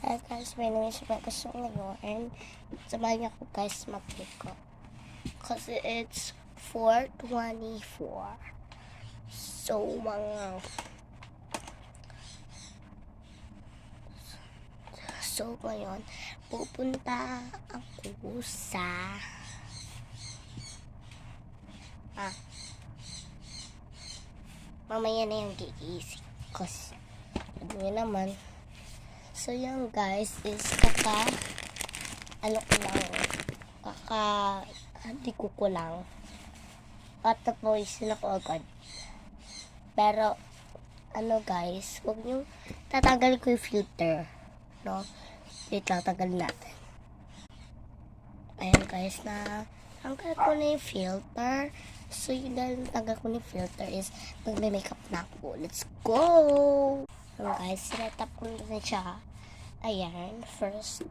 Hi guys, my name is Rebecca. So ngayon, samahan niyo ako guys mag-pick up. Kasi it's 4:24. So ngayon, pupunta ako sa mamaya na yung gigising. Kasi yun naman. So yan guys is hindi ko lang. At napawisin ako agad. Pero guys, huwag nyo tatanggal ko yung filter. No? Wait lang, tanggalin natin. Ayan guys, tanggal ko na yung filter. So yun dahil tanggal ko na yung filter is magme-makeup na ako. Let's go! Ayan guys, sinetap ko na siya. Ayan, first.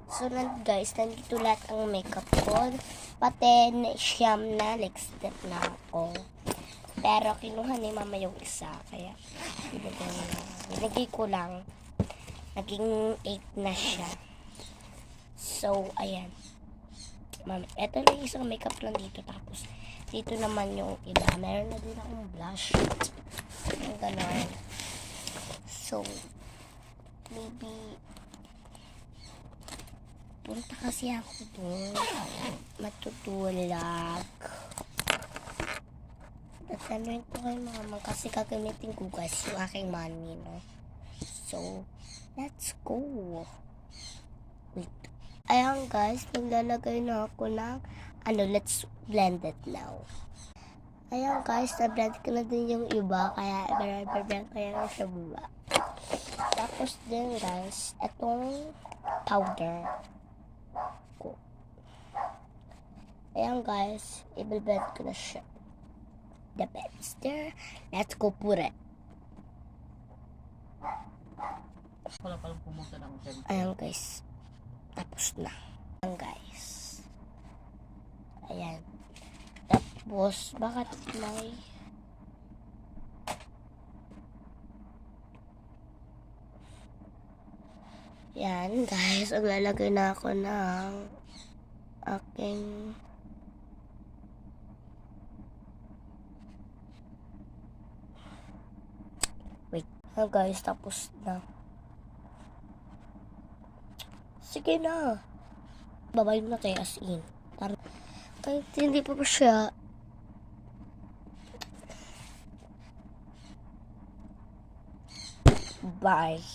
So guys, nandito lahat ang makeup ko. Pati siyam na lipstick na ako. Pero kinuha ni mama yung isa. Kaya nilagay ko lang. Naging 8 na siya. So, ayan. Ito na yung isang makeup lang dito. Tapos, dito naman yung iba. Meron na din akong blush. Yung ganon. So, maybe punta kasi ako doon. Matutulag. Tatanungin ko kay mama kasi gagamitin ko guys yung aking money, no? So, let's go. Wait. Ayan guys, maglalagay na ako ng let's blend it now. Ayan guys, na-blend ko na din yung iba, kaya i-blend ko yan sa baba. Tapos din guys, itong powder ko. Ayan guys, i-blend ko na siya. The beds there. Let's go put it. Ayan guys. Tapos na. Ayan guys. Ayan. Tapos, bakit may yan guys. Maglalagay na ako ng aking guys, tapos na. Sige na. Babay na tayo as in. Kahit hindi pa siya. Bye.